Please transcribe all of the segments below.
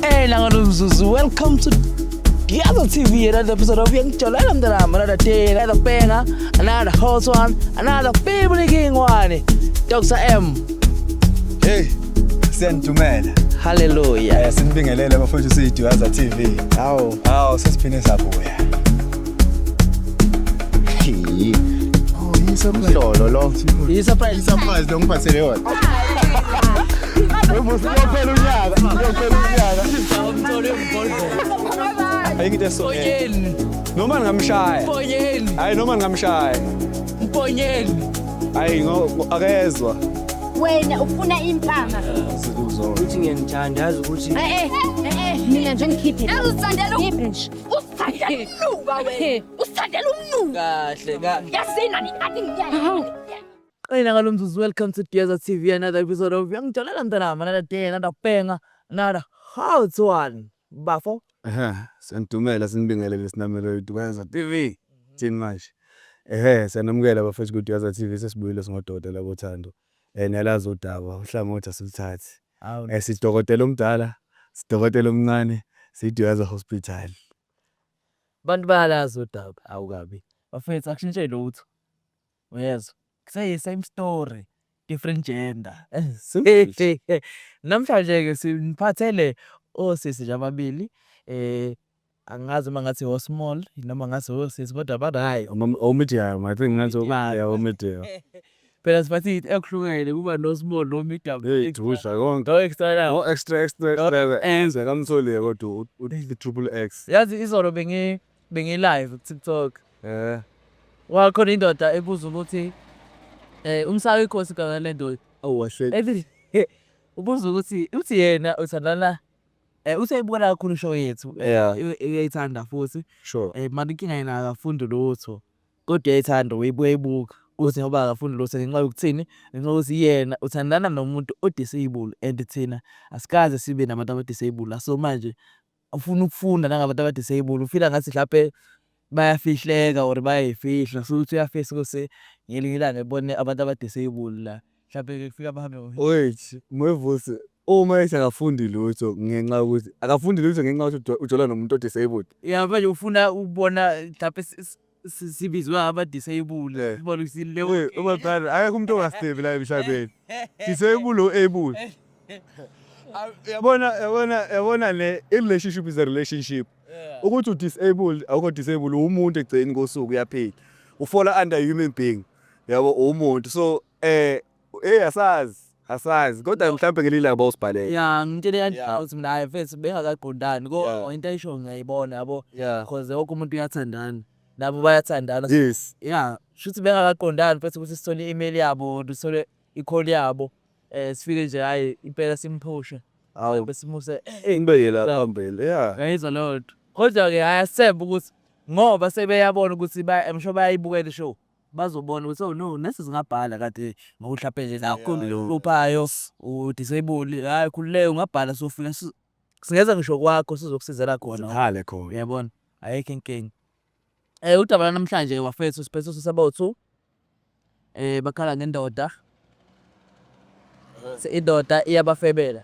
Hey, Nangalumzuzu, welcome to the other TV, another episode of Young Chola, another day, another banger, another hot one, another family king one. Dr. M. Hey, sentumela. Hallelujah. Sinibingelele abafowethu siyiDwaza TV. Hawu sesiphine sabuya. Surprise lo. Surprise lo ngiphathele yona. Uyophela unyaka. Ayikho so. Noma ngamshaya. Hayi noma ngamshaya. Mponyeni. Hayi akezwa. Wena ufuna impama. Uthi ngiyanithanda yazi ukuthi Mina nje ngikhiphe. Uzithandela nje. Usithandela umnuka wena. Usithandela umnuka. kahle. Yasina nikathi ngiyaya. Hey, Nangalumzuzu, welcome to Dwaza TV, another episode of Young Chola, another day, another banger, another hot one. Bafo. Sentumela sinibingelele sinamelo iDwaza TV. Thini manje? Sanamukela abafowethu kuDwaza TV sesibuyile singododa labothando. Niyalazi udaba uhlangothi asilithathi. Sidokotela omdala, sidokotela omncane, siDwaza Hospital. Bantu bayalazi udaba awukabi. Bafethu akushintshe lutho. Uyezwa? Say same story, different gender. Namhlanje ke siniphathele osisi nje ababili. Angazi uma ngathi ho small noma ngathi osisi kodwa barayi. Medium, I think ngathi medium. Phela sibathi ekuhlukene kuba no small no medium. Dusha konke. No extra now. No extra. Enze kamtholiye kodwa u-triple X. Yazi izolo bengi live ku TikTok. Wakhona indoda ebuza ukuthi umsaka inkosi kangale ndoda. Wahle. Ubuza ukuthi uthi yena uthandana usayibona kakhulu show yethu. Uyayithanda futhi. Sure. Manje inkinga yena akafundi lutho. Kodwa uyayithanda uyibuka. Uthi ngoba akafundi lutho ngenxa yokuthini? Ngenxa ukuthi yena uthandana nomuntu odisable and thina asikaze sibe nabantu abadisable. So manje ufuna ukufunda nangabantu abadisable. Ufila ngathi mhlawumbe bayafihleka or bayayifihla. So uthi uyafisa ukuthi ngelinye ilanga ebone abantu abadisable la. Mhlawumbe kufika bahambe. Wait, Mwevusi. Uma akafundi lutho ngenxa ukuthi akafundi lutho ngenxa ukuthi ujola nomuntu odisabled. Yeah, manje ufuna ukubona mhlawumbe sibizwe abadisable. Ubona ukuthi leyo Ubabhali akekho umuntu ongastable la emhlabeni. Disable or able. Yabona le relationship is a relationship. Ukuthi u-disabled awukho disable umuntu egcini kosuku uyaphila. Ufola under human being. Yabo umuntu. So asazi kodwa mhlawumbe ngelila bawusibhaleke. Yeah, ngitshele ukuthi mina ayefethu bengakaqondani kodwa into ayisho ngiyayibona yabo because wonke umuntu uyathandana nabo bayathandana. Yes. Yeah, shuthi bengakaqondani futhi ukuthi sithole i-email yabo sithole i-call yabo sifike nje hayi impela simphushe hawu besimuse ngibeke la phambili. Yeah. ngayizwa lodwa kodwa ke ayasemba ukuthi ngoba sebeyabona ukuthi emsho bayayibukela ishow bazobona ukuthi no nesi singabhala kade ngokuhlaphe nje kakhulu uphayo udisable hayi khulileke ungabhala sofika singeza ngisho kwakho sizokusizela khona Hale khona. uyabona ayikho inkinga. Udaba namhlanje wafethu siphethe sabawu2 bakhala ngendoda indoda iyabafebela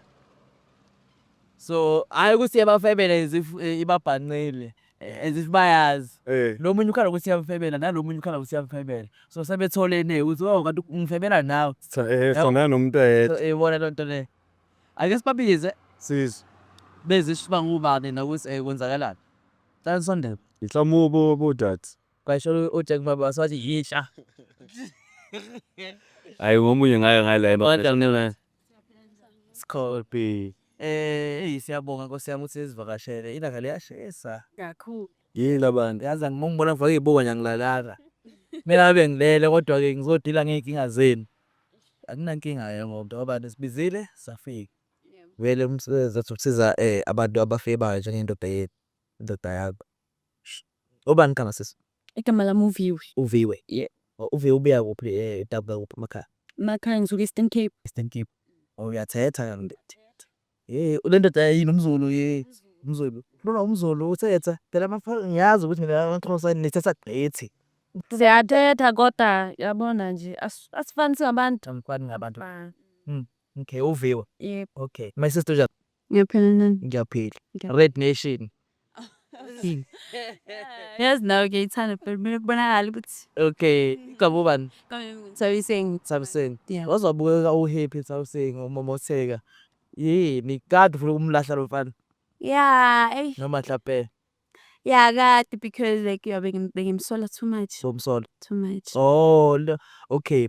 so hayi ukuthi iyabafebela ibabhanqile as if bayazi lo munye ukhala ukuthi iyabafebela nalo munye ukhala ukuthi iyabafebela so sebetholene ukuthi kanti ngifebela nawe Sona nomuntu ayedwa. Ibona le nto le ake sibabize Sizwe. bezisho bangubani nokuthi kwenzakalani Tani sondela Ihlamubo bodati. kwasho uJack Mabasa wathi yisha Hayi ngomunye ngale Wonke Scorpi. Siyabonga Nkosi yami ukuthi sizivakashele. Ilanga liyashesa. Kakhulu. yini abantu. Yazi ngibona ngifake ibuka nje ngilalala. Mina abe ngilele kodwa ke ngizodila ngeyinkinga zenu. Akunankinga ngoba abantu sibizile safika. Vele umsebenzi usiza abantu abafebayo njengendoda yethu. Indoda yakho. Ubani kama sisi? Igama lami Uviwe. Uviwe. Yeah. Uviwe ubuya kuphi eDouble kuphi emakhaya? Emakhaya ngisuka Eastern Cape. Eastern Cape. Uyathetha kanti. Ulendoda yini umZulu umZulu. Lona umZulu uthetha. Phela ngiyazi ukuthi mina amaXhosa nithetha gqithi. Siyathetha kodwa yabona nje asifani singabantu. Amfani ngabantu. Okay, Uviwe. Yep. Okay. My sister just Ngiyaphila. Ngiyaphila. Ngiyaphila. Red Nation. Yazi nawe ngiyayithanda phela kumele kubonakale ukuthi Okay, igama ubani? Thabiseng. Thabiseng. Yeah. Wazwabukeka uhappy Thabiseng umomotheka. Yini kade ufuna ukumlahla lo mfana Yeah, noma mhlawumbe yeah, kade because like bengimsola too much. somsolo? Too much. Oh, okay.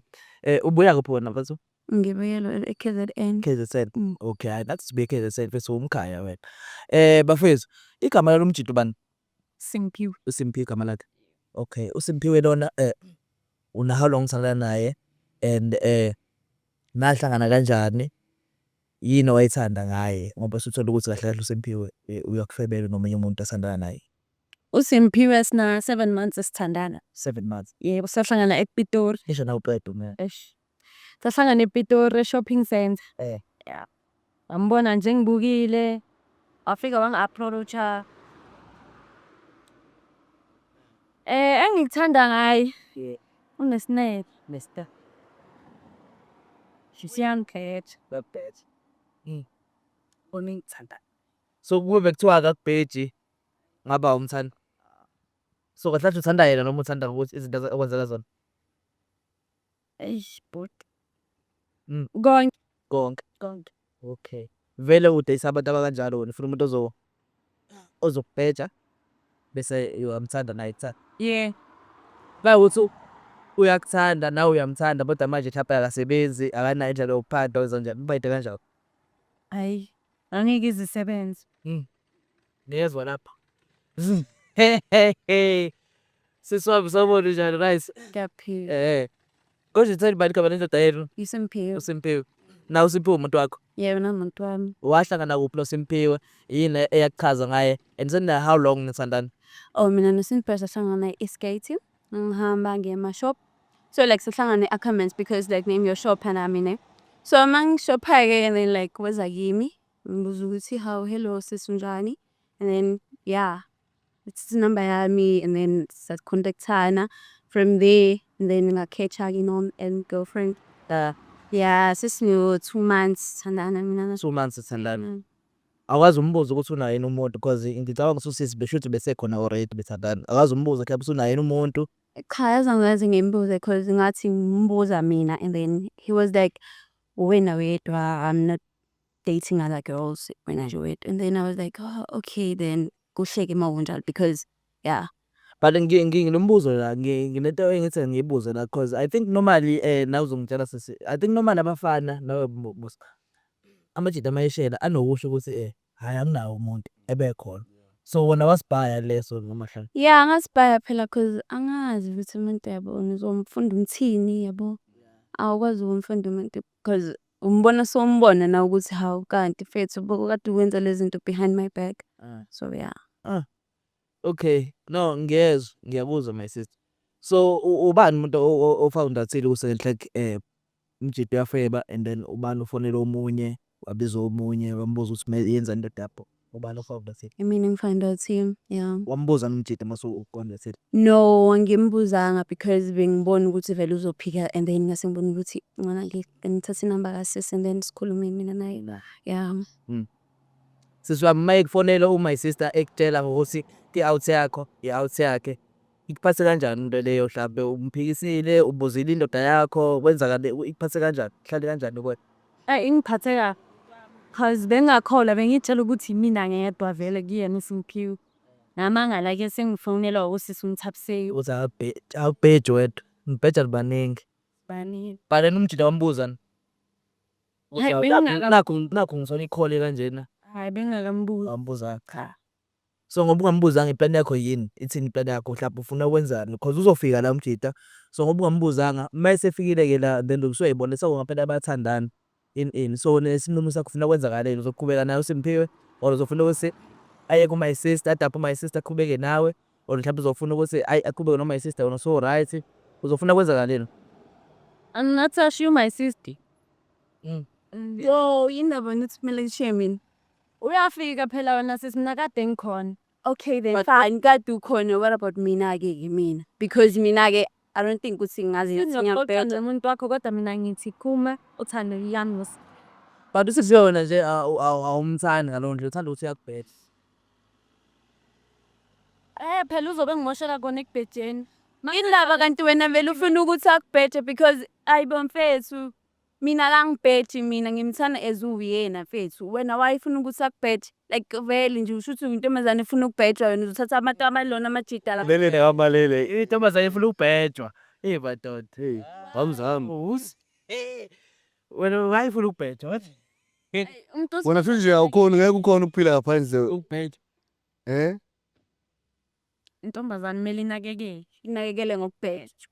Ubuya kuphi wena mfethu? Ngibuyela e-KZN. KZN. Mm. Okay, hayi nathi sibuye KZN mfethu umkhaya wena. Bafethu, igama lomjito bani? Simphiwe. uSimphiwe igama lakhe. Okay, uSimphiwe lona una how long uthandana naye and nahlangana kanjani? Yini owayithanda ngaye ngoba usuthola ukuthi kahle kahle uSimphiwe uyakufebela nomunye umuntu asandana naye. uSimphiwe sina 7 months esithandana. 7 months. Yebo, sahlangana ePitori. Ngisho nawe uqeda mina. Eish. Sahlangana ePitori shopping center. Yeah. Ngambona nje ngibukile. Wafika wangi-approach-a. Engikuthanda ngaye unesineke. Mister Siyangikhetha. Babet. Oningithanda. So kube kuthiwa akakubheji ngaba umthanda. So kahle kahle uthanda yena noma uthanda ukuthi izinto okwenzeka zona. Eish, bhuti. Konke. Konke. Okay. Vele udayisa abantu abakanjalo wena ufuna umuntu ozokubheja bese uyamthanda naye kuthanda. Yeah. Bayukuthi uyakuthanda nawe uyamthanda kodwa manje mhlawumbe akasebenzi akanayo indlela yokuphanda wenza njani ubayide kanjalo. Hayi, angeke izisebenze. Niyezwa lapha. Siswami sabona njani rice. Ngiyaphila. Konje uthanda bani igama lendoda yenu? uSimphiwe. uSimphiwe. Nawe uSimphiwe umuntu wakho. Yebo, namuntu wami. Wahlangana kuphi noSimphiwe? Yini eyakuchaza ngaye? And then how long nithandana? Oh, mina noSimphiwe sahlangana e-skate. Ngihamba ngiye ema-shop. So like sahlangana e-Ackermans because like name your shop and mina. So mangishopha-ke and then like weza kimi. Ngibuza ukuthi how, hello sis unjani? And then yeah. It's number yami and then sacontact-ana from there and then ngakhetha and girlfriend. Yeah, sesiniyo 2 months thandana mina. 2 months sithandana. Awazi umbuzo ukuthi unaye yini umuntu because ngicabanga ukuthi usisi beshuthi besekhona already bethandana. Akazi umbuzo mhlawumbe usunaye yini umuntu. Cha, azangazi ngimbuze because ngathi ngimbuza mina and then he was like wena wedwa, I'm not dating other girls wena nje wedwa. And then I was like, oh okay then kuhleke mawunjalo because yeah. But ngilombuzo la nginento engithi ngiyibuze la because I think normally nawe uzongitshela sisi I think normally abafana nawe amajida amayishela anokusho ukuthi hayi anginawo umuntu ebekhona. So wona wasibhaya leso noma hlanje. Yeah, ngasibhaya phela because angazi ukuthi umuntu yabo uzomfunda umthini yabo. Awukwazi ukumfunda umuntu because umbona sombona na ukuthi hawu kanti mfethu kade ukwenza lezi zinto behind my back. So yeah. Okay, no ngiyezwa ngiyabuzwa my sister. So ubani umuntu ofounder thile kusenhle umjidi uyafeba and then ubani ufonela omunye wabiza omunye wambuza ukuthi yenza into dapho ubani ofounder thile. Mina ngifind out him, yeah. Wambuza nomjidi mase uqonda thile. No, angimbuzanga because bengibona ukuthi vele uzophika and then ngase ngibona ukuthi ngona ngithatha inamba kaSisi and then sikhulume mina naye. Yeah. Siswami maye kufonela my sister ekutshela ukuthi i-out yakho i-out yakhe ikuphathe kanjani into leyo mhlambe umphikisile ubuzile indoda yakho kwenzakale ikuphathe kanjani hlale kanjani kuwena? Ingiphatheka cause bengakhola bengitshela ukuthi mina ngedwa vele kuyena uSimphiwe. Namangala ke sengifonelwa usisi uMthaphiseni. Uthi awubheji wedwa ngibheja libaningi. Bani. But umjida wambuza ni. Hayi Nakho ngisona ikhole kanjena. Hayi bengakambuza. Wambuza cha. So ngoba ungambuzanga iplan yakho yini? Ithini iplan yakho mhlawumbe ufuna ukwenzani because uzofika la umjida. So ngoba ungambuzanga mase fikile ke la then usuyibona sewungaphela bayathandana in so nesinqumo sakho ufuna kwenzakaleni uzoqhubeka naye uSimphiwe or uzofuna ukuthi aye ku my sister adaphe my sister aqhubeke nawe or mhlawumbe uzofuna ukuthi aqhubeke no my sister wona so right uzofuna kwenzakaleni? I'm not sure my sister. Yo, indaba nithi kumele ngishiye mina. Uyafika phela wena sisi mina kade ngikhona. Okay then fine kade ukhona what about mina ke mina because mina ke I don't think ukuthi ngazi ukuthi ngiyabheka umuntu wakho kodwa mina ngithi kuma uthando yami But usizona nje awumthandi ngalowo ndlela uthanda ukuthi uyakubheja. Phela uzobe ngimoshela kona ekubhejeni. Indaba kanti wena vele ufuna ukuthi akubheje because ayibo mfethu. Mina akangibheji mina ngimthanda as uyena mfethu. Wena wayefuna ukuthi akubheje. Like vele nje usho ukuthi uyintombazane efuna ukubhejwa wena uzothatha abantu amalona amajida la. Lele nekamalele. Intombazane ifuna ukubhejwa. Madoda. Hey, wamzama. Wena wayefuna ukubhejwa wathi? Wena futhi nje awukhona ngeke ukhona ukuphila ngaphandle Ukubhejwa. Intombazane kumele inakekele ngokubhejwa.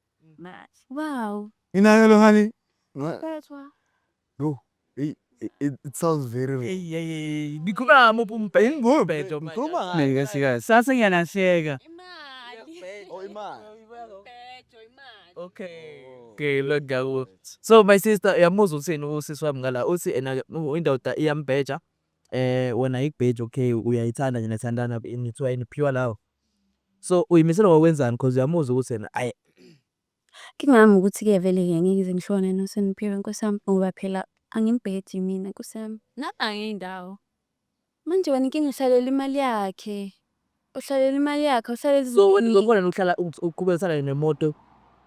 Wow. Inakelo hani? Bhejwa. No. It sounds very real. Ngikhuluma ngaphi umbhejwa? Ngikhuluma ngani? Sasa ngiyanasheka. Oh, imali. Okay, look ngakuwe. So my sister uyamuzwa uthini usisi wami ngala uthi ena indoda iyambheja wena ayikubheji okay uyayithanda nje nathandana nithiwa ini pure love. So uyimisela ngokwenzani because uyamuzwa ukuthi yena ayi Kingami ukuthi-ke vele-ke ngeke ngize ngishone noSiphiwe Nkosi yami ngoba phela angimbheji mina Nkosi yami. Nabanye indawo. Manje wena inkinga uhlalela imali yakhe. Uhlalela imali yakhe uhlalela so wena uzokhona nokuhlala uqhubekisana nemoto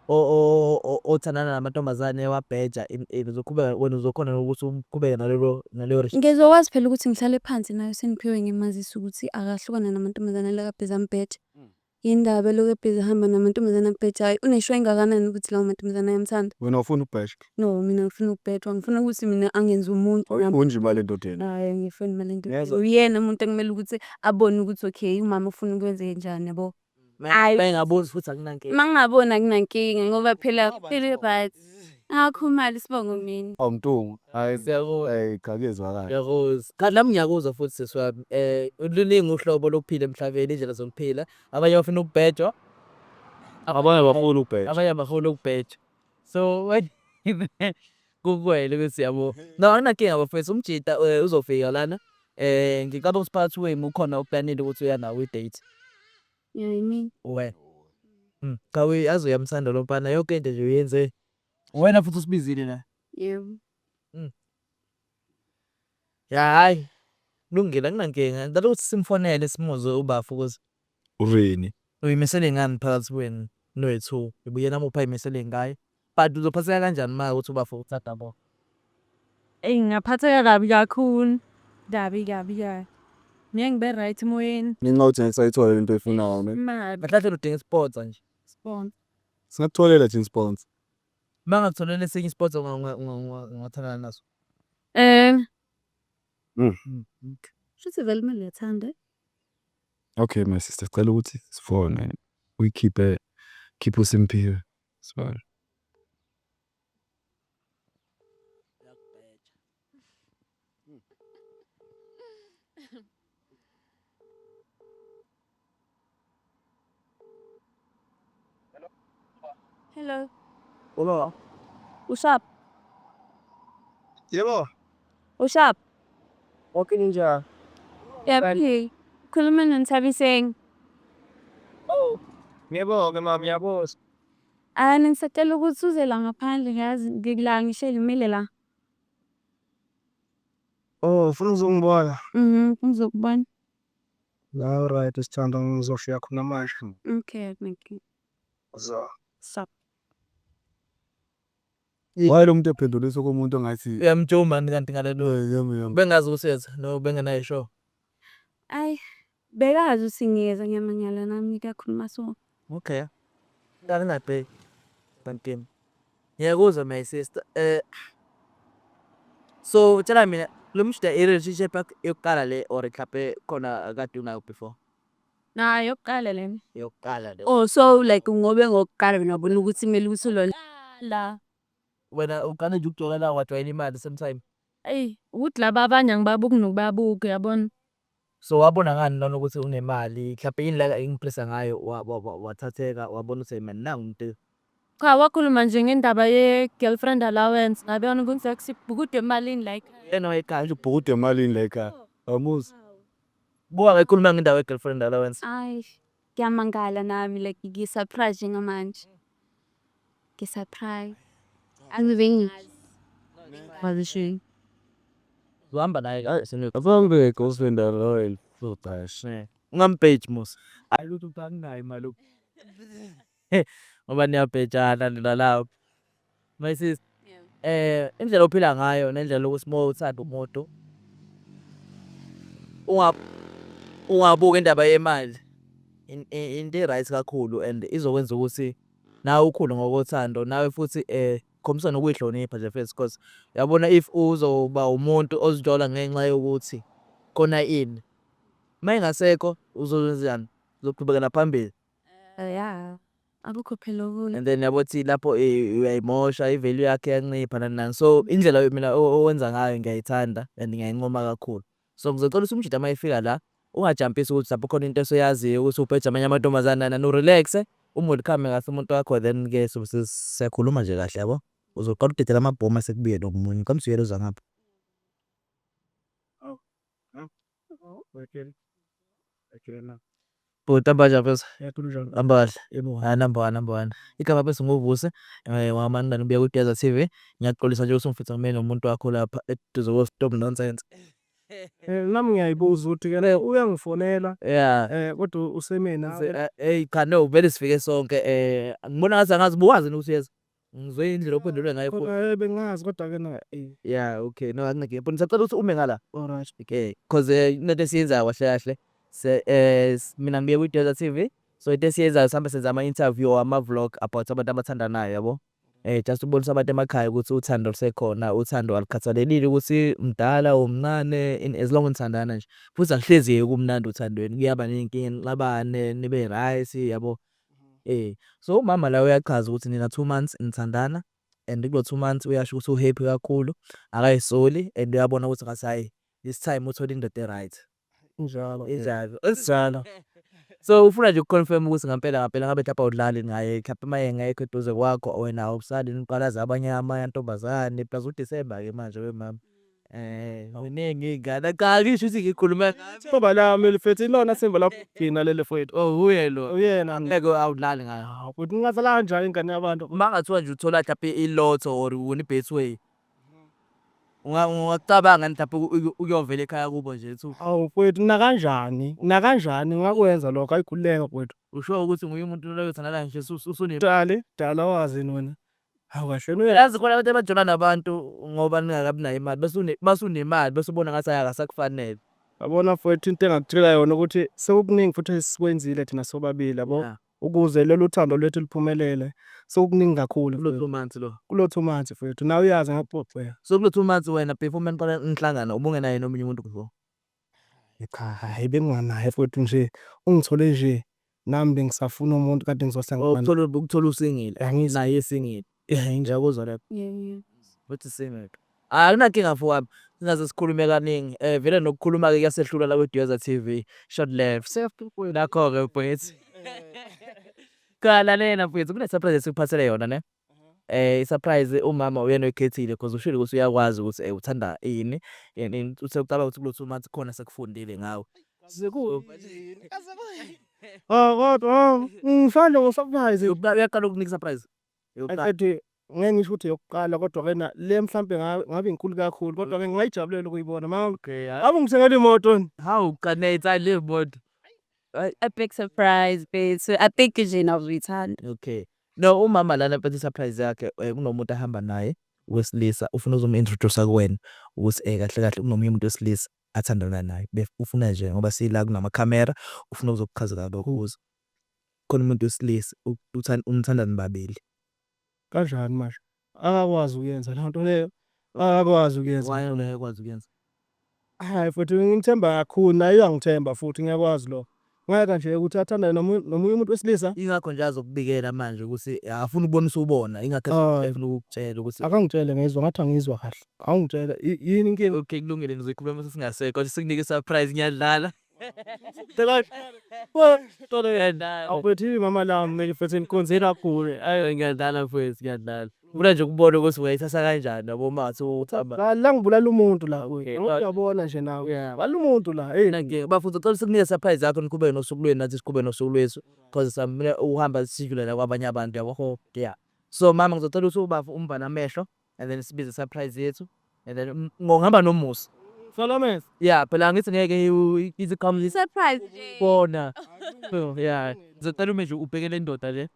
othandana namantombazane wabheja uzoqhubeka wena uzokhona ukuthi uqhubeke naleyo ngizokwazi phela ukuthi ngihlale phansi nayo Siphiwe ngimazisa ukuthi akahlukana namantombazane lakabhiza ambheja. Yindaba lokho ebhizi ehamba namantombazane akubhejayo uneshow engakanani ukuthi lawo mantombazane ayamthanda. Wena ufuna ukubheja? No, mina ngifuna ukubhejwa. Ngifuna ukuthi mina angenzi umuntu. Unje imali endodeni. Hayi ngifuna imali endodeni. Uyena umuntu ekumele ukuthi abone ukuthi okay umama ufuna ukwenze njani yabo. Bengaboni futhi akunankinga. Mangabona akunankinga ngoba phela right. Akho imali sibongo mina. Awumntungu. Hayi Siyakuzwa. Kakezwa kahle. Ngiyakuzwa. Kanti nami ngiyakuzwa futhi sisi wami. Luningi uhlobo lokuphila emhlabeni indlela zokuphila. Abanye bafuna ukubhejwa. Abanye bafuna ukubheja. Abanye bafuna ukubhejwa. So kukwele ukuthi yabo. No akunankinga bafethu umjida uzofika lana. Ngicabanga ukuthi phakathi wenu ukhona uplanile ukuthi uya nawo i-date. Yini? Wena. Cha uyazi uyamthanda lo mfana yonke into nje uyenze. Wena futhi usibizile la. Yebo. Ya hayi. Kulungile akunankinga. Ngicela ukuthi simfonele simuzwe ubafu ukuthi Urini. uyimisele ngani phakathi wenu noyi2. Ubuye nami upha imisele ngayo. But uzophatheka kanjani manje ukuthi ubafu uthatha yabo? Ngingaphatheka kabi kakhulu. Kabi ya. Ngeke ngibe right emoyeni. Mina uthi ngisayithola into efunayo mina. Imali. Mhlawumbe udinga sponsor nje. Sponsor. Singakutholela thina sponsor. Mangakutholela esinye sponsor ungathandana naso. Shuthi vele imali uyathanda. Okay my sister sicela ukuthi sifone. Uyikhiphe uSiphiwe. Sorry. Hello. Ulo. Ushap. Yebo. Ushap. Okay ninja. Yapi. Khuluma noNthabiseng. Oh. Ngiyabonga mama ngiyabonga. Ngisacela ukuthi uze la ngaphandle ngazi ngikula ngishela imile la. Oh, ufuna uzongibona. Ngizokubona. La right sithanda ngizoshiya khona manje. Okay, thank you. Stop. Why lo muntu ephendulisa komuntu ongathi Uyamjoma kanti ngalelo. yami. Bengazi usetha no bengenayo show. Ay, bekazi usingeza ngiyamangala nami kakhuluma so. Okay. Ngani ngabhe. Kanti. Ngiyakuzwa my sister. So tshela mina lo mshida relationship yokuqala le or mhlawumbe khona kade unayo before. Na yokuqala le. Yokuqala le. Oh so like ngobe ngokuqala wena ubona ukuthi kumele ukuthi lo la. Wena ukane nje ukujokela wajwayela imali sometime. Ey, ukuthi laba abanye angibabuki nokubabuka uyabona. So wabona ngani lana ukuthi unemali mhlawumbe yini la impressa ngayo wathatheka wabona ukuthi man nangu umuntu. Cha wakhuluma nje ngendaba ye girlfriend allowance ngabona ukuthi akusibhukude emalini like. Yena wayekhaya nje Ubhukude emalini la ekhaya. Awumuzi. buka ngekhuluma ngendawo ye girlfriend allowance. Ay, ngiyamangala nami like ngisurprise ngamanje. Ngisurprise. Angibengazi. Wazi. Uhamba naye Asambe girlfriend loyal full dash. ungambheji musa. Hayi lutho anginayo imali ngoba niyabhejana nina lapho. My sis, indlela ophila ngayo nendlela ukuthi mawuthanda umuntu ungabuki indaba yemali into e-right kakhulu and izokwenza ukuthi nawe ukhule ngokothando nawe futhi khombisa nokuy'hlonipha nje first cause uyabona if uzoba umuntu ozithola ngenxa yokuthi khona ini mayingasekho uzokwenzenjani uzoqhubekela phambili Yeah, akukho phela okunye. and then yabo thi lapho uyayimosha i-value yakhe iyancipha nani nani so indlela mina owenza ngayo ngiyayithanda and ngiyayincoma kakhulu so ngizocela ukuthi umshado mayifika la ungajampisi ukuthi lapho khona into esoyaziyo ukuthi ubheja amanye amantombazane nani urelaxe welcome kahle umuntu wakho then-ke sobe siyakhuluma nje kahle yabo uzoqala udedela amabhomu asekubuye nomunye kamsuyela uza ngapha bhuti ambaja phesa ambahle number one igama phesa nguvuse wamanani ubuya kuDeza TV ngiyaxolisa nje ukuthi ungifitha ngime nomuntu wakho lapha eduze ko-stop nonsense Nami ngiyayibuza ukuthi-ke uyangifonela kodwa useme nawe. hey cha no vele sifike sonke ngibona ngathi angazi buwazi ukuthi uyeza ngizwe indlela ophendulwe ngayo futhi Kodwa bengazi kodwa-ke na yeah okay no akunake but ngisacela ukuthi ume ngala alright. okay cause into esiyenzayo kahle kahle mina ngibuye kuDeza TV so into esiyenzayo sihambe senza ama-interview or ama-vlog about abantu abathandanayo yabo just ukubonisa abantu emakhaya ukuthi uthando lusekhona uthando alukhathalelile ukuthi mdala umncane as long nithandana nje futhi akuhlezi kumnandi uthandweni kuyaba ney'nkinga nixabane nibe right yabo so umama la uyachaza ukuthi nina 2 months nithandana and kulo 2 months uyasho ukuthi u-happy kakhulu akayisoli and uyabona ukuthi ngathi hayi this time uthola indoda e-right Njalo. injalo so ufuna nje ukuconfirm ukuthi ngempela ngabe lapha udlali ngaye mhlawumbe maye ngekho eduze kwakho wena awusali niqalaza abanye amantombazane plus uDisemba-ke manje wemama ziningi iy'ngane cha ngisho ukuthi ngikhuluma Ngoba lami lifethi lona semba lapho gcina lele fethu. uye lo Uyena ngeke awudlali ngayo futhi ngingazala kanjani ingane yabantu. mangathiwa nje uthola mhlawumbe ilotho or uwina i-Betway ungacabanga mhlawumbe ukuyovela ekhaya kubo nje ethu Awu fethu nakanjani ngakwenza lokho ayikhululeka fethu. usho ukuthi nguye umuntu loyo othandana nje usunema Dala wazi wena. Hawu kahle yazi khona abantu abajona nabantu ngoba ningakabi nayo imali bese unemali bese ubona ngathi akasakufanele yabona fethu into engakutshela yona ukuthi sekukuningi futhi esikwenzile thina sobabili yabo Yeah. ukuze lolu thando lwethu luphumelele sekukuningi kakhulu kulo fethu. 2 months lo Kulo 2 months fethu nawe uyazi ngakuxoxela. so kulo 2 months wena before maniqala nihlangana ubungenaye nomunye umuntu before Cha hayi benginganaye fethu nje ungithole nje nami bengisafuna umuntu kade ngizohlangana. ukuthola usingile Angizi. naye esingile ngiyakuzwa lapho Yeah. futhi single akunankinga mfowami singaze sikhulume kaningi vele nokukhuluma-ke kuyasehlula la kwi-Deza TV short left nakho-ke mfowethu kalalela mfowethu kune-surprise esikuphathele yona ne i-surprise umama uyena oyikhethile cause ushilo ukuthi uyakwazi ukuthi uthanda ini and ucabanga ukuthi kulo 2 months khona sekufundile ngawe Kodwa ngisanda ngo-surprise. uyaqala ukunika i-surprise Ethi ngeke ngisho ukuthi yokuqala kodwa-ke na le mhlampe ngabe inkulu kakhulu kodwa-ke ngingayijabulela ukuyibona okay ngabe ngisengela imoto ni. hawu kanetha le moto A big surprise, babe. So I think nje nawuzuyithanda. okay no umama lana phethe surprise yakhe kunomuntu ahamba naye wesilisa ufuna uzomu-introduce kuwena ukuthi kahle kahle kunomunye umuntu wesilisa athandana naye ufuna nje ngoba sila kunamakhamera ufuna ukuzokuchaza kalokho ukuze khona umuntu wesilisa unithanda nibabili Kanjani manje akakwazi ukuyenza le nto leyo akakwazi ukuyenza. why ngeke ekwazi ukuyenza Hayi futhi ngimthemba kakhulu naye uyangithemba futhi ngiyakwazi lokho. Ngeke nje ukuthi athandane nomunye umuntu wesilisa ingakho nje azokubikela manje ukuthi afuna ukubonisa ubona ingakho efuna ukukutshela ukuthi akangitshele ngizwa ngathi angizwa kahle. Awungitshela yini inkinga? okay kulungile ngizoyikhuluma mase singasekho kodwa sikunike i-surprise ngiyadlala tolo ngiyadlala Awubethi mama lami mele futhi nikhonze kakhulu. ayo ngiyadlala mfowethu ngiyadlala funa nje ukubona ukuthi uyayithatha kanjani yabo mathi uthamba La ngibulala umuntu la Okay, uyabona nje nawe. Bala umuntu la hey. nange bafutha ucela sikunike surprise yakho niqhubeke nosuku lwenu nathi siqhubeke nosuku lwethu cause samele uhamba sijule kwabanye abantu yabo yeah so mama ngizocela ukuthi ubafu umva namehlo and then sibize surprise yethu and then ngihamba nomusa Solomon. Yeah, phela ngithi ngeke ithi come Surprise. bona. Yeah. Ngizocela ume nje ubheke le ndoda le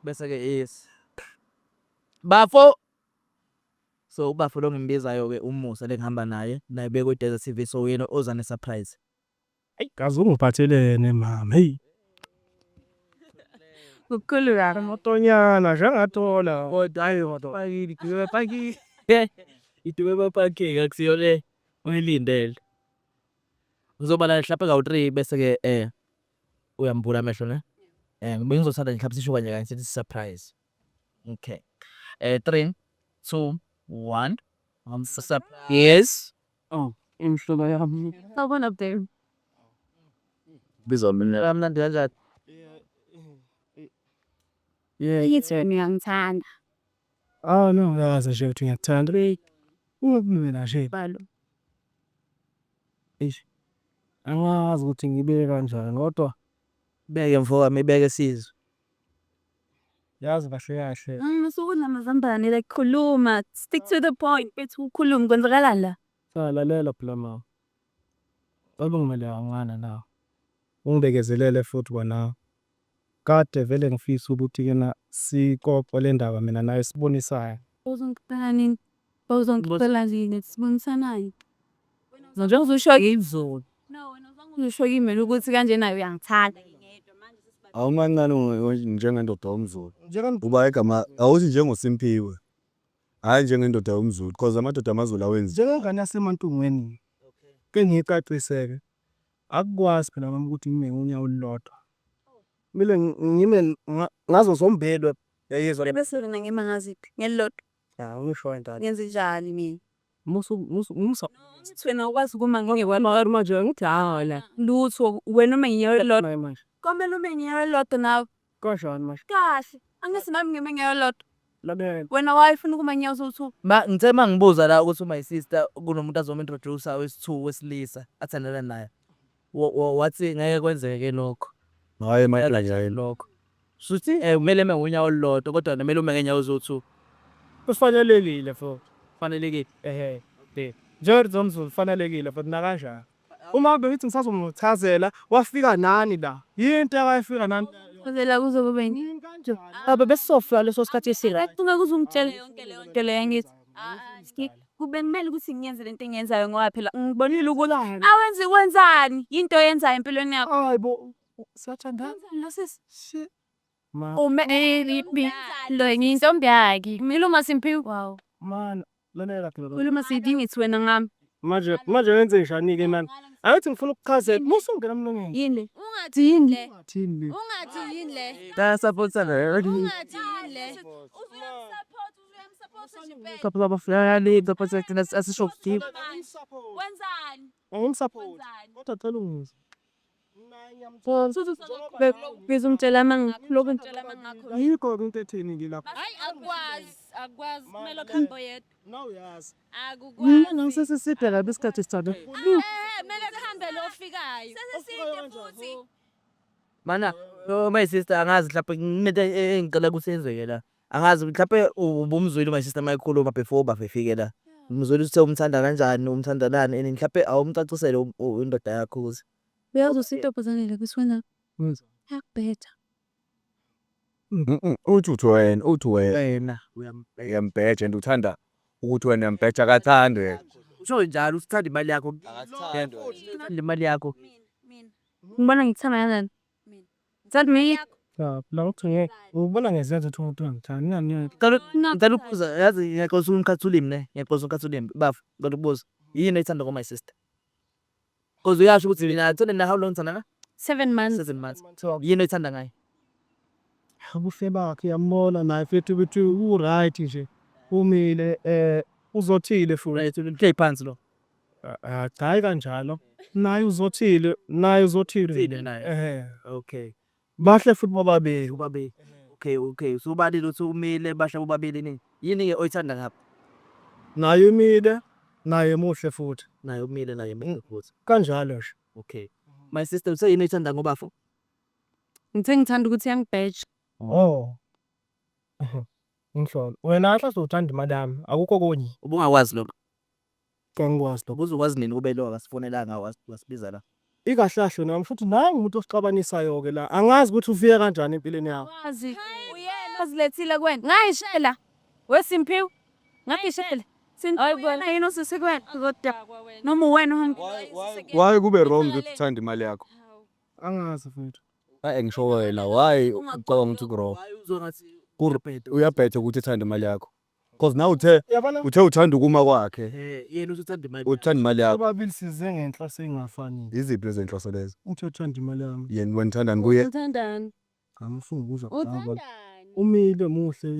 bese ke yes. Bafo. So ubafo lo ngimbizayo ke umusa lengihamba naye beke Desert TV so yena oza ne surprise. Hey, kaze ungiphathelene mama. Hey. Kukhulu kabi. Motonyana njengathola. Kodwa hayi kodwa pakini kuwe pakini. Itume baphakhe akusiyo le uyilindele. Uzoba la mhlawumbe ka3 bese ke uyambula amehlo ne. Bengizothanda ngihlabisisho kanye kanye sithi surprise. Okay. 3 2 1 yes. Oh, imhlobo yami. Someone up there. Bizwa mina kamnandi kanjani? Yeah. Yithi ngiyangithanda. Oh no, yazi nje ukuthi ngiyakuthanda. Mina nje. Balo. Angazi ukuthi ngibeke kanjani kodwa Beke mfowami ibeke sizwe. yazi kahle kahle. Masuku namazambane like khuluma, stick to the point, bethu ukhuluma kwenzakalani la? Salalela phela mama. Ngimele angana nawe. Ungibekezelele futhi kwana. Kade vele ngifisa ukuthi kena sikopo le ndaba mina naye sibonisana. Uzongicela nini? Uzongicela nini? Sibonisanayo. Nje uzosho izolo. No, wena uzangisho kimi ukuthi kanje nayo uyangithanda ngedwa manje sesiba. Awumancane njengendoda yomZulu. Uba igama awuthi njengoSimpiwe. Hayi njengendoda yomZulu because amadoda amaZulu awenzi. Njengengane yasemantungweni. Ke ngiyicaciseke. Akukwazi phela mama ukuthi ngime unyawo olulodwa. Kumele ngime ngazo zombelwe yayizwa Bese wena ngima ngaziphi? Ngelilodwa. la ngisho entana. Ngenze njani mina? Musa. Wena ukwazi kuma ngongekwa manje ngithi hayi lutho wena uma ngiyelodwa manje. komele uma ngiyelodwa nawe Kanjani manje? kahle angisi nami ngime ngiyelodwa Labe wena wayifuna kuma ngiyazo uthu Ngithe mangibuza la ukuthi my sister kunomuntu azoma introduce wesithu wesilisa athandana naye. Wathi ngeke kwenzeke lokho. Hayi mayela nje Lokho. Suthi kumele mengunyawo olulodwa kodwa kumele ume ngenyawo ezothu. kufanelekile futhi. Fanelekile. Njengoba zomZulu kufanelekile futhi nakanjani. Uma beyithi ngisazomchazela wafika nani la? Yinto akayifika nani? phela kuzobe yini Kanjani? abe besofla leso sikhathi esira ungeke uzungitshela yonke leyo nto leyo ngithi kube kumele ukuthi ngiyenze lento engiyenzayo ngoba phela ngibonile ukuthi awenzi kwenzani into oyenzayo empilweni yakho Hayibo sathandana. lo sisi Ma lo ngiyintombi yakhe kumele uma simphiwe wow man lalela phela. khuluma sidingithi wena ngami Manje wenze njani ke manje? Ayithi ngifuna ukuchazela musungena emlongeni. yini le ungathi yini le Thini? ungathi yini le Da supportana. ungathi yini le uzuyamsupport Couple of friends, the project as a shop keep. wenzani Ngimsupport. Kodwa cela ungizwe. bezumtshela mangakho lokho ngitshela mangakho Ayikho into etheni ngilapha. hayi akwazi kumele ukhambo yedwa Now uyazi. akukwazi Ngisesiside la besikhathi sithatha. kumele kuhambe lo ofikayo sesiside futhi Mana, my sister angazi mhlawumbe nginento engicela ukuthi yenzeke la. Angazi mhlawumbe ubumzwile my sister mayikhuluma before bafike la. Umzwile uthe umthanda kanjani, umthandanani and mhlawumbe awumcacisele indoda yakho ukuthi uyazi usitopozanele kuswena yakubhetha uthi wena uyambheja and uthanda ukuthi wena uyambheja akathandwe. usho njalo usithanda imali yakho. Uthanda imali yakho. mina ngibona ngithanda kanjani mina ngithanda mina La uthi ubona ngezenzo ukuthi umuntu angithandi. Ngani? Ngicela ukubuza yazi ngiyaqosa umkhathulimi ne. Ngiyaqosa umkhathulimi bafu kodwa ubuza yini ethanda ngo my sister. Cause uyasho ukuthi mina thona na how long thana 7 months 7 months. Yini ethanda ngayo. Ubuhle bakhe yambona naye futhi ukuthi u-right nje. Umile uzothile futhi. Right play phansi lo. Hayi kanjalo. Naye uzothile, naye uzothile. Uzothile naye. Okay. Bahle futhi bobabili. Ubabili. Okay. So ubadile uthi umile basha bobabili nini. Yini ke oyithanda ngapha? Naye umile, naye muhle futhi. Naye umile naye futhi. Kanjalo nje. Okay. My sister uthe yini oyithanda ngobafu? ngithanda ukuthi yangibheja Oh. Ngisholo. Wena ahla sothanda madam, akukho konye. Ubungakwazi lokho. Cha ngikwazi lokho. Uzokwazi nini ube lo akasifonelanga wasibiza la. Ikahlahle nami futhi nangu umuntu osixabanisayo ke la. Angazi ukuthi ufike kanjani empilweni yakho. Wazi uyena ozilethile kwena. Ngayishela. Wesimphiwe. Ngayishela. Ayibona yini usisekwena kodwa noma wena Why kube wrong ukuthi uthanda imali yakho? Angazi mfethu. Ngisho wena why ucabanga ukuthi ku-wrong? Uzongathi Uyabhetha ukuthi uthanda imali yakho. Because now uthe Yabona uthanda ukuma kwakhe. yena usuthanda imali. Uthanda imali yakho. sobabili size ngenhla sengafani. Iziphi lezi nhloso lezo? Uthi uthanda imali yami. Yena wena uthandani kuye? uthandani. Ngifuna ukuzwa kuqala. Uthandani. Umile muhle.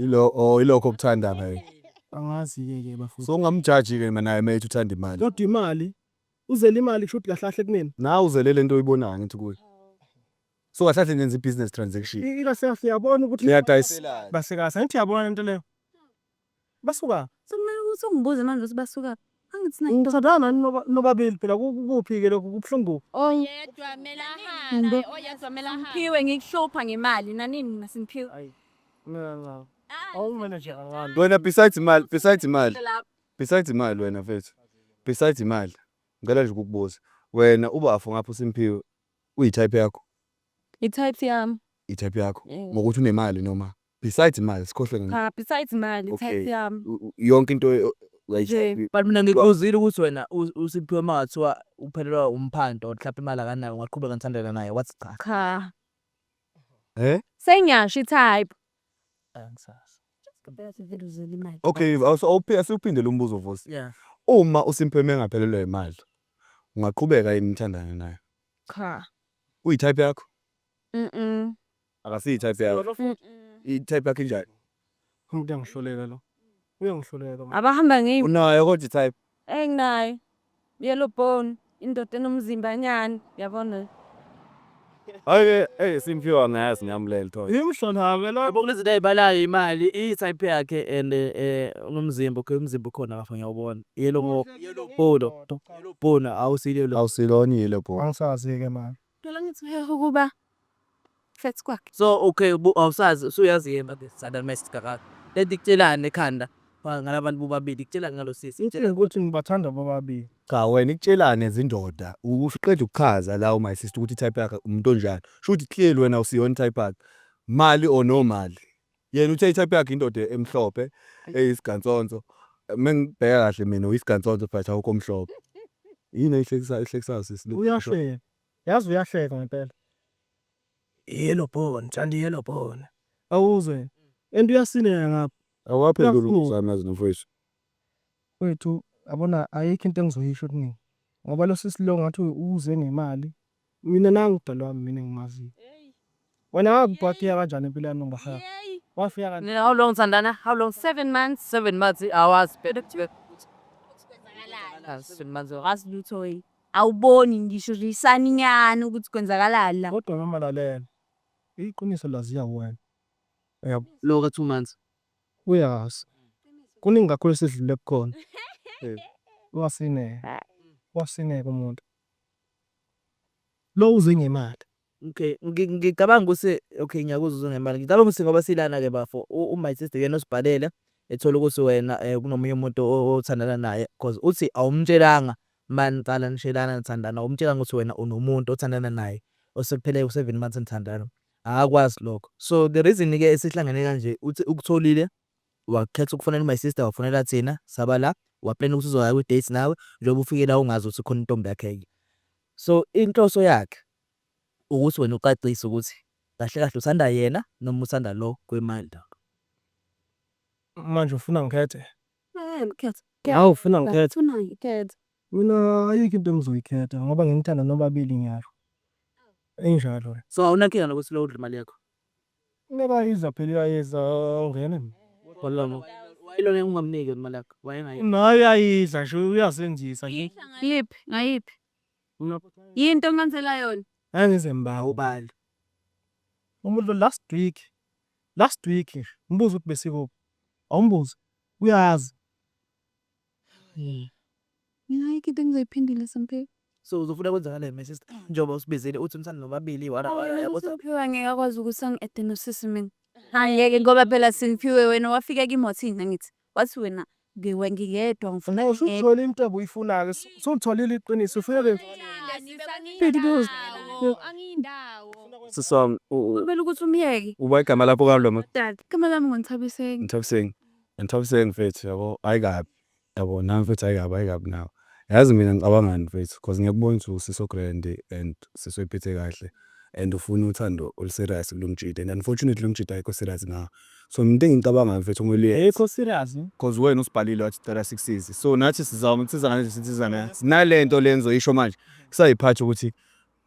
Ilokho okuthanda naye. Angazi ke bafuna. So ungamjaji ke naye mate uthanda imali. Kodwa imali uzele imali kusho ukuthi kahlahle kunini. Na uzelele into oyibonayo ngithi kuye. So kahlahle nenza i-business transaction. Ikahle siyabona ukuthi Niyadayiselana. basekasa ngithi yabona into leyo. Basuka. Sokumele ukuthi ungibuze manje ukuthi basuka. Angithi nayi. Ngithandana nobabili phela kuphi ke lokho kubhlungu. Oyedwa mela hamba. Oyedwa mela hamba. Simphiwe ngikuhlupha ngemali nanini naSimphiwe. Mina awumanager ngani. Wena besides imali wena mfethu. Besides imali. Ngicela nje ukukubuza. Wena ubafo ngapha uSimphiwe uyi-type yakho. I-type yami. I-type yakho. Ngokuthi unemali noma besides imali sikhohle ngani. Cha, besides imali, i-type yami. Yonke into Nje. But mina ngikuzile ukuthi wena uSiphiwe magathiwa uphelelwa umphando mhlawumbe imali akanayo ungaqhubeka ngithandana naye wathi cha. Cha. Angisazi. Sengiyasho i-type. Okay, awuphinde lo mbuzo vosi. Yeah. Uma uSimphiwe engaphelelwa imali ungaqhubeka yini uthandane naye? Cha. Uyi-type yakho? Akasiyi type yakho. I-type yakho injani? Umuntu uyangihloleka lo. Uyangihloleka. Abahamba ngimi. Unayo kodwa i-type. Enginayo. Yellow bone, indoda enomzimba nyani, yabona. Hayi Simphiwe angayazi ngiyamulela Thoyi. Imhlona ke lo. Yabo kulezi ayibalayo imali i-type yakhe and umzimba umzimba ukhona ngapha ngiyawubona. Yellow bone awusilo. Awusilona yilebo. Angisazi ke manje. Phela ngithi hehe ukuba fethu kwakhe. So okay awusazi usuyazi yena the Southern Master kakade. Leti kutshelana ekhanda ngalabantu bobabili kutshelana ngalo sisi. Uthi ukuthi ngibathanda bobabili. Cha wena ikutshelane izindoda uqeda ukuchaza la my sister ukuthi type yakhe umuntu onjani. Sho ukuthi clear wena usiyona type yakhe. Mali or no mali. Yena uthe type yakhe indoda emhlophe eyisigantsonzo. Mengibheka kahle mina uyisigantsonzo but awukho mhlophe. Yini ehlekisayo sisi? Uyahleka. Yazi uyahleka ngempela. Yellow bone, thanda yellow bone. Awuzwe. Ento uyasineka ngapha. Awaphezulu ukuzamazi nomfowethu. Wethu abona ayikho into engizoyisho kuningi. Ngoba lo sisilo ngathi uze nemali. Mina nangidalwa wami mina engimazi. Wena wakubhatiya kanjani empilweni nombaha? Wafika kanjani? How long Sandana? How long? 7 months. 7 months hours better. 7 months. Asilutho. Awuboni ngisho lisani nyani ukuthi kwenzakalala la. Kodwa noma lalela. Iqiniso laziya wena. Yabo. Lo ka 2 months. Uyazi. Kuningi kakhulu esidlule kukhona. Wasineka umuntu. Lo uze ngemali. Okay, ngicabanga ukuthi okay ngiyakuzwa ngemali. Ngicabanga ukuthi ngoba silana ke bafo my sister yena osibhalela ethola ukuthi wena kunomunye umuntu othandana naye because uthi awumtshelanga mani qala nishelana nithandana awumtshela ukuthi wena unomuntu othandana naye osekuphele u7 months nithandana. Akwazi lokho. So the reason ke esihlangene kanje uthi ukutholile wakhetha ukufonela my sister wafonela thina saba la waplan ukuthi uzoya ku date nawe njengoba ufike la ungazi ukuthi khona intombi yakhe. So inhloso yakhe ukuthi wena uqaqise ukuthi kahle kahle uthanda yena noma uthanda lo kwemali la. Manje ufuna ngikhethe. Mkhethe. Hawu ufuna ngikhethe. Ufuna ngikhethe. Mina ayikho into engizoyikhetha ngoba ngimthanda nobabili ngiyasho. Enjalo. So awunankinga nokuthi lo udla imali yakho. Neba iza phela iyayeza ungene. Walama. Wayilona ungamniki imali yakho. Wayengayi. Nayo ayidla nje uyasenzisa nje. Ngayiphi? Yinto engenzela yona. Angizemba Ubali. umuntu last week mbuzo ukuthi besikuphi. Awumbuzo. Uyazi. Mina ayikho into engizoyiphindile Simphiwe. So uzofuna kwenzakala my sister njengoba usibizile uthi umthanda nobabili yabo. Simphiwe ngeke akwazi ukuthi angi-ede nosisi mina. Angeke ngoba phela Simphiwe wena wafika kimi wathini ngithi wathi wena ngingedwa Nawe usuthola into obuyifunayo usutholile iqiniso ufike Siswami kumele ukuthi umyeke. uba igama lapho kaloma Dad, igama lami ngoNthabiseng. Nthabiseng mfethu yabo ayikabi yabo nami mfethu ayikabi nawe yazi mina ngicabangani mfethu because ngiyakubona ukuthi usiso grand and sisoyiphethe kahle and ufuna uthando oluserious kulomtshito and unfortunately lomtshito ayikho serious ngawo so into engicabanga mfethu kumele ayikho serious because wena usibhalile wathi cela sikusize so nathi sizama ukusiza ngale sisiza naye sinalento lenzo isho manje kusayiphatha ukuthi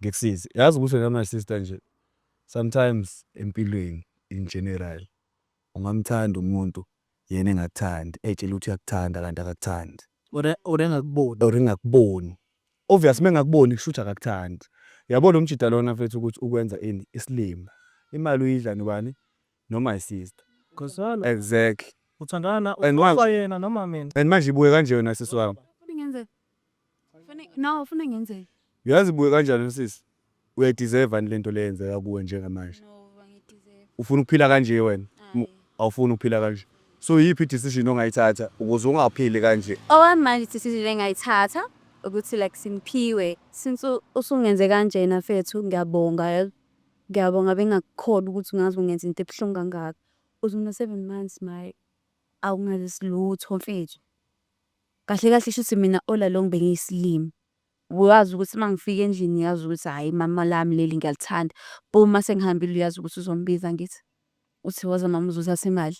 ngikusize yazi ukuthi wena my sister nje sometimes empilweni in general ungamthanda umuntu yena engakuthandi etshela ukuthi uyakuthanda kanti akakuthandi Ngakuboni. obvious mengakuboni kusho ukuthi akakuthandi yabona umtshita lona mfethu ukuthi ukwenza ini isilima imali uyidla nobani noma isister Khosana exactly uthandana And one- ufayena noma mina and manje ibuye kanje wena sisi wami Ufuna ngenze. No, ufuna ngenze. uyazi ibuye kanjani sisi uyadeserve lento leyenzeka kuwe njengamanje No, bangideserve. ufuna ukuphila kanje wena awufuni ukuphila kanje so yiphi decision ongayithatha ukuze ungaphili kanje Owamanje decision engayithatha ukuthi like simphiwe since usungenze kanjena mfethu ngiyabonga. Ngiyabonga bengakukhona ukuthi ungazi ungenza into ebuhlungu kangaka. Uzuna 7 months my awungazi silutho mfethu. Kahle kahle shuthi mina all along bengiyisilimi. Uyazi ukuthi mangifika endlini yazi ukuthi hayi mama lami leli ngiyalithanda. Boma sengihambile uyazi ukuthi uzombiza ngithi. Uthi waza mama uzothatha imali.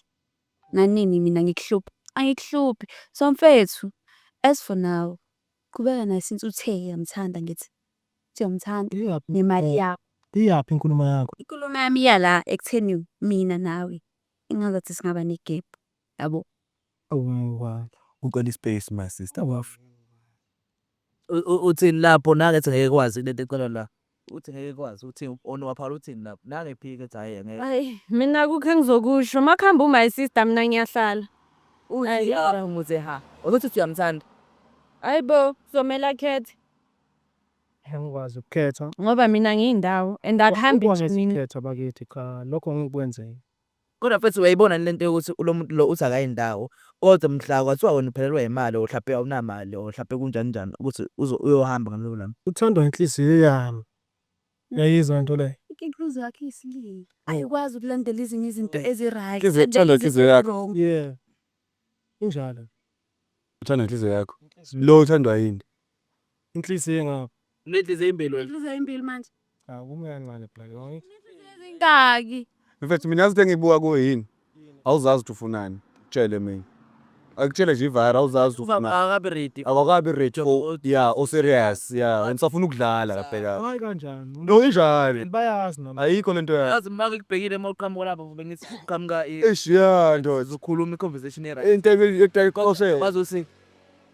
Nanini mina ngikuhluphi. Angikuhluphi. So mfethu as for now kubeka naye since uthe uyamthanda ngithi. Uyamthanda nemali yakho. iyaphi inkulumo yakho Inkulumo yami yala ekutheni mina nawe ingazathi singaba negap yabo. wow uqala ispace my sister wafu Uthini lapho nangathi ngeke kwazi lento ecela la. Uthi ngeke kwazi uthi onwaphala uthini lapho. Nangephike ethi hayi ngeke. Hayi, mina kukho engizokusho. Makuhamba my sister mina ngiyahlala. Uthi yara umuze ha. Ukuthi uyamthanda. Hayibo, uzomela khethe. engikwazi ukukhetha Ngoba mina ngiyindawo and akuhambi nje mina. ukukhetha bakithi cha lokho ngikwenze Kodwa futhi uyayibona lento yokuthi lo muntu lo uthi akayindawo kodwa mhla kwathiwa wena uphelelwa imali or mhlawumbe awunamali or mhlawumbe kunjani njani ukuthi uyohamba ngalolu lami. uthandwa inhliziyo yami yayizwa into le Inhliziyo yakhe isilili. Ayikwazi ukulandela izinye izinto eziright. Inhliziyo inhliziyo yakho. yeah injalo uthanda inhliziyo yakho lo uthandwa yini inhliziyo ngapha Unenhliziyo impilo wena. Inhliziyo impilo manje. akume kancane black yonke Ezingaki. mfethu mina yazi engibuka kuwe yini awuzazi ukuthi ufunani tshele mina akutshele nje ivara awuzazi ukuthi ufunani Akabe ready. awakabi ready for yeah o serious yeah and safuna ukudlala lapha hayi kanjani no injani bayazi noma ayikho lento yakho Yazi maka kubhekile mawuqhamuka lapho bengithi uqhamuka eshiya ndoda izokhuluma i-conversation right. into ekuyikose Bazothi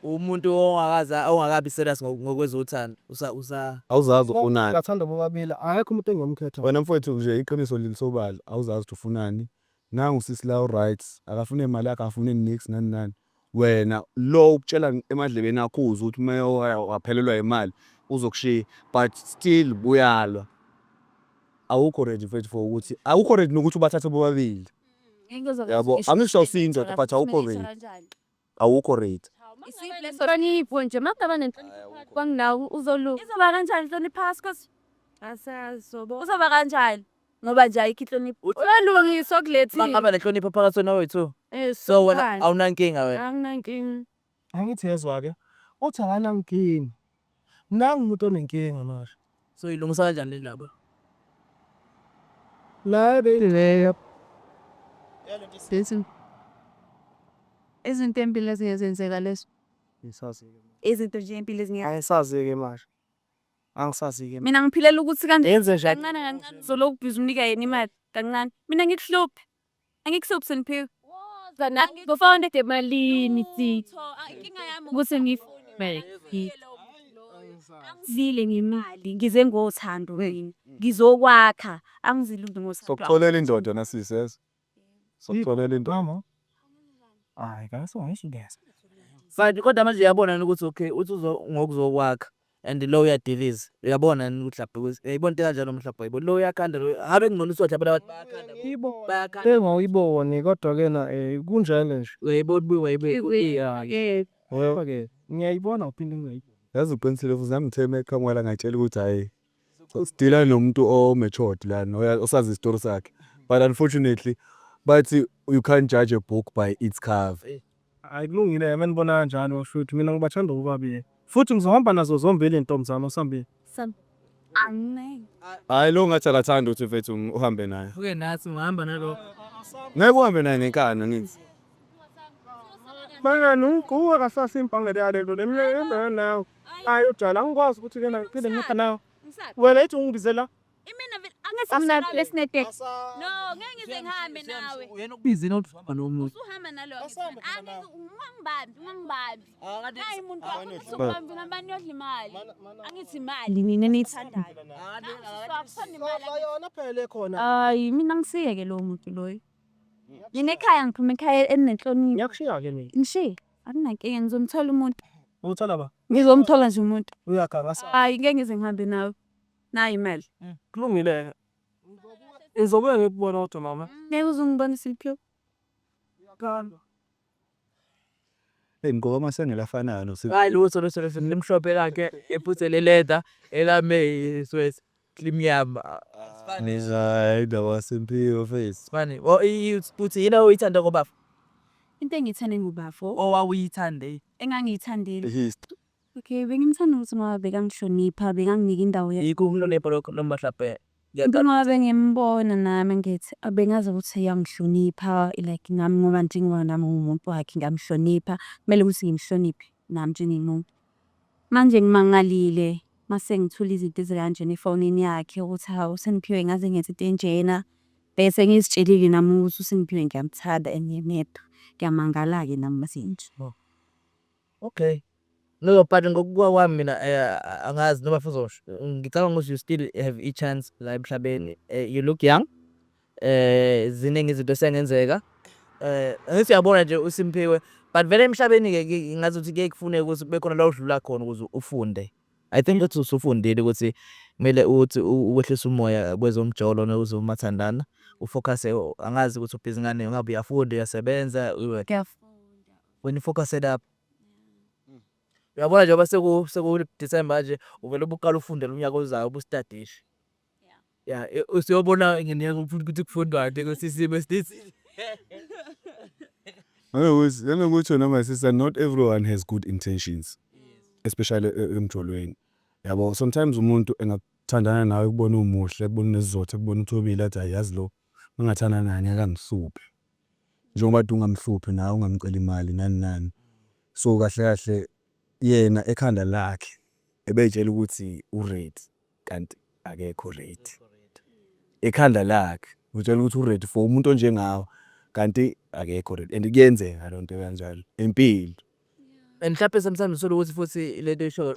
umuntu ongakabi serious ngokwezothando awuzazi ufunani ngathanda bobabili akekho umuntu engomkhetha wena mfowethu nje iqiniso lilisobala awuzazi ukuthi ufunani nangu sisi la right akafune imali yakhe afune nix nani wena lo ukutshela emadlebeni akho uzwe ukuthi uma waphelelwa imali uzokushiya but still buyalwa awukho ready mfethu for ukuthi awukho ready nokuthi ubathathe bobabili yabo angisho usinza but awukho ready awukho ready Hlonipho nje makaba nenhlonipho kwanginawo uzoluka. Izoba kanjani inhlonipho phasi? Asazi sobo. Uzoba kanjani? Ngoba nje ayikho inhlonipho. Uyalungiswa kulethi. bangaba nenhlonipho phakathi kwena wethu. Eh So wena awunankinga wena. Anginankinga. angithi yezwa ke uthi akanankinga nangu umuntu onenkinga manje So ilungisa kanjani le ndaba? la beleya Listen. Izinto empilo eziyenzeka leso. ngisazi Izinto nje empilo ezingeke. ayisazi ke manje angisazi ke Mina ngiphilela ukuthi kanti yenze njani kancane kancane uzoloku ubhiza unika yena imali kancane. Mina ngikuhluphe. Angikuhluphi seniphiwe. Zana ngofunda emalini sithi. Inkinga yami Ukuthi ngifune. zile ngemali ngize ngothando wena. Ngizokwakha angizilungi ngothando. sokutholela indoda nasiseza sokutholela indoda mama hayi kaso ngishingeza Fine kodwa manje uyabona ukuthi okay uthi ngokuzokwakha. and lo uyadiliza. Uyabona yini mhlawumbe ukuthi uyayibona into kanjalo mhlawumbe uyayibona lo uyakhanda lo habe kungcono usiwathi abantu bayakhanda Yibo bayakhanda engawuyiboni kodwa-ke na kunjalo nje. uyayibona ubuye Ngoba-ke ngiyayibona uphinde ngingayiboni. Yazi uqinisile futhi nami ngithe meqhamuka ngayitshela ukuthi hhayi sidila nomuntu o-matured lana osazi isitori sakhe, but unfortunately bathi you can't judge a book by its cover. Hhayi kulungile menibona kanjalo shuthi mina ngibathanda bobabili futhi ngizohamba nazo zombili iy'ntombi zami osambili. Hhayi lo ngathi akathandi ukuthi mfethu uhambe naye. uke nathi ungahamba nalo Ngeke uhambe naye ngenkani ngithi. Mangani ungiguqa kasasa impangele yalento lemle nawe. Hayi ujala angikwazi ukuthi-ke na ngiphinde ngipha nawe. Wena ethi ungibizela. I'm not listening to No, ngeke ngize ngihambe nawe. uyena ukubizini ukuthi uhamba nomuntu Usuhamba nalo angeke ungangibambi. Hayi umuntu wakho ngabani yodla imali. Angithi imali mina niyithandayo. Akusaphona imali. Yona phela khona. Hayi mina ngisiyeke lo muntu loyo. Yini ekhaya ngiphuma ekhaya enenhlonipho. Ngiyakushiya-ke mina. Ngishiye. Akunankinga ngizomthola umuntu. Uthola ba? Ngizomthola nje umuntu. Uyakhangasa. Hayi ngeke ngize ngihambe nawe. Nayi imali. Kulungile-ke. Ngizobuye ngikubona kodwa mama. Ngeke uzungibonisa iliphiwo. Uyakhandwa. Ngigqoka amasengela afanayo noSipho. hayi lutho limhlophe lakhe ephuthele leather elame iswethi limnyama Hayi ndaba Simphiwe face. fani futhi yini oyithanda ngoba Into engiyithande ngubafo. owawuyithande Engangiyithandile. History. Okay, bengimthanda ukuthi ngoba bekangihlonipha, bekanginika indawo yakhe. yikho umhlonipho lokho noma mhlawumbe Ngoba bengimbona nami ngithi abengazi ukuthi uyangihlonipha like nami ngoba njengoba nami ngumuntu wakhe ngamhlonipha kumele ukuthi ngimhloniphe nami njengomuntu. Manje ngimangalile mase ngithula izinto ezikanjena efonini yakhe ukuthi hawu seniphiwe ngaze ngenze into enjena bese ngizitshelile nami ukuthi usengiphiwe ngiyamthanda engiyedwa. Ngiyamangala-ke nami masenje. okay no but ngokuwa kwami mina angazi noma futhi ngicabanga ukuthi you still have a chance la emhlabeni you look young ziningi izinto sengenzeka ngithi uyabona nje uSimphiwe but vele emhlabeni ke ngathi ukuthi ke kufuneka ukuthi kube khona la udlula khona ukuze ufunde. I think ukuthi usufundile ukuthi kumele uthi uwehlisa umoya kwezomjolo nokuzomathandana ufocus angazi ukuthi ubhizi ngane ngabe uyafunda uyasebenza Ngiyafunda. when you focus it up uyabona njengoba seku December nje uvela ubuqala ufundela unyaka ozayo ubustadishe yeah usiyobona nginika ukuthi kufundwa ukuthi isimo esithi Nanokuthi noma sister, not everyone has good intentions, especially emjolweni. Yabo sometimes umuntu engakuthandana nawe kubona umuhle kubona nesizotha kubona uthobile athi ayazi lo ungathanda nani akangihluphi. Njengoba ungamhluphi nawe ungamcela imali nani. So kahle kahle yena ekhanda lakhe ebeyitshela ukuthi uready kanti akekho ready. Ekhanda lakhe utshela ukuthi uready for umuntu onjengawe kanti akekho ready and kuyenzeka lonto kanjalo empilo. and mhlawumbe sometimes usolo ukuthi futhi lento esho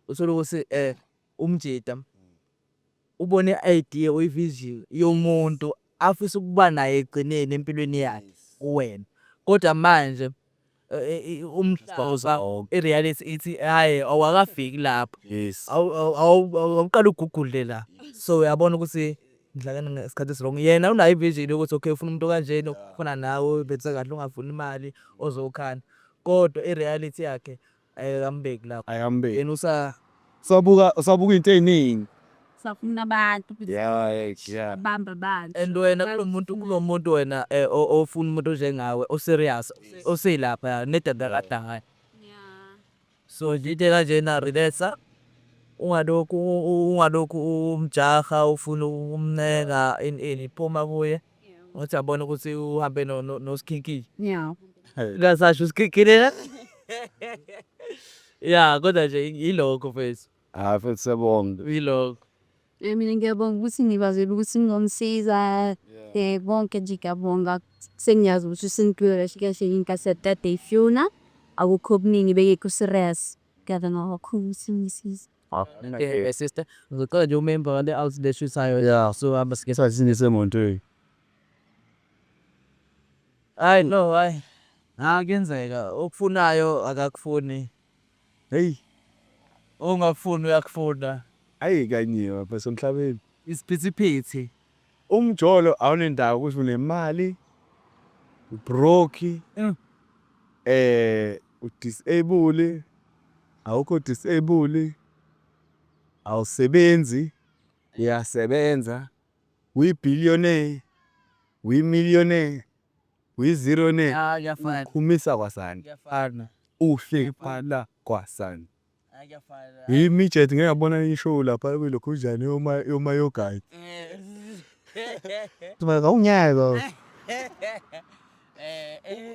usolo ukuthi umjida ubone idea or vision yomuntu afisa ukuba naye egcineni empilweni yakhe kuwena kodwa manje umhlaba ireality ithi hayi awakafiki lapho Yes. awuqala ugugule la so uyabona ukuthi ngidlakana ngesikhathi esirong yena unayo ivision ukuthi okay ufuna umuntu kanjena okufana nawe bese kahle ungafuni imali ozokhana kodwa ireality yakhe ayikambeki lapho Ayambe. yena Usabuka into eziningi. Safuna abantu. Yeah. Bamba abantu. and wena kulomuntu wena ofuna umuntu njengawe oserious oselapha nedadakadayo Yeah. so njite kanjena relaxa ungalokhu umjaha ufuna umneka ini iphuma kuye uthi abona ukuthi uhambe nosikhinkili Yeah. ngasasho usikhinkili la yeah kodwa nje yilokho mfethu Futhi sebonga. yilokho Mina ngiyabonga ukuthi ngibazele ukuthi ngizomsiza bonke nje ngiyabonga sengiyazi ukuthi Simphiwe kahle kahle inkathi yadade ifuna akukho okuningi bekekho serious ngiyabonga kakhulu ukuthi ngisize. sister ngicela nje umember wale outlet Yeah. so abasikhe Ngesikhathi semonto. hayi no hayi kuyenzeka okufunayo akakufuni Hey. ongafuni uyakufunda. Ayi kanyiwa phela emhlabeni. Isiphithiphithi. Umjolo awunendawo ukuthi unemali, ubroke, udisable, awukho disable, awusebenzi, uyasebenza, uyi-billionaire, uyi-millionaire, uyi-zillionaire, Kuyafana. khumisa kwasani, Kuyafana. uhle phala kwasani. Kuyafana. Imidget ngeke ngabona ishow lapha kwelokhunjani yoma yogayi. Awunyaka.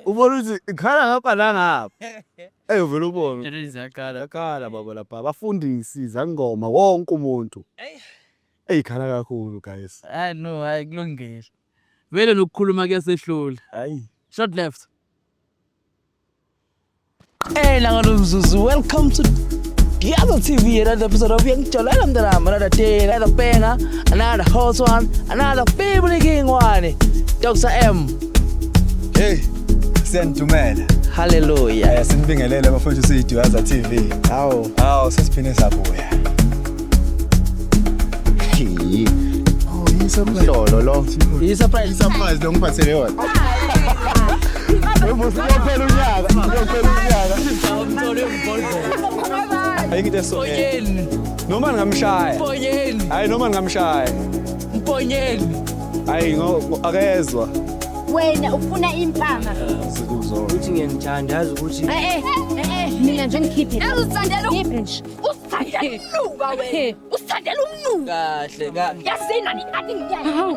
Ubona ukuthi ikhala ngapha la ngapha. Vele ubone. Yakhala baba lapha abafundisi zangoma wonke umuntu. Eyikhala kakhulu guys. No, hayi kulungile. Vele nokukhuluma kuyasehlula. Hayi. Short left. Langanomzuzu, welcome to Diazo TV, another episode of Young Chola Mdaram, another day, another banger, another hot one, another family king one. Dr. M. Hey, siyanidumela. Hallelujah. Sinibingelele abafowethu siyiDiazo TV. Hawo sesiphine sabuya. Yisohlolo lo. Surprise lo ngiphathele yona. Uyophela unyaka. Ayikho eso. Mponyeni. Noma ngamshaya. Mponyeni. Hayi noma ngamshaya. Mponyeni. Hayi akezwa. Wena ufuna impama. Sikuzo. Uthi ngiyangithanda yazi ukuthi Mina nje ngikhiphe. Uzithandela umnuka wena. Uzithandela umnuka. Kahle. Yasina ni athi ngiyazi.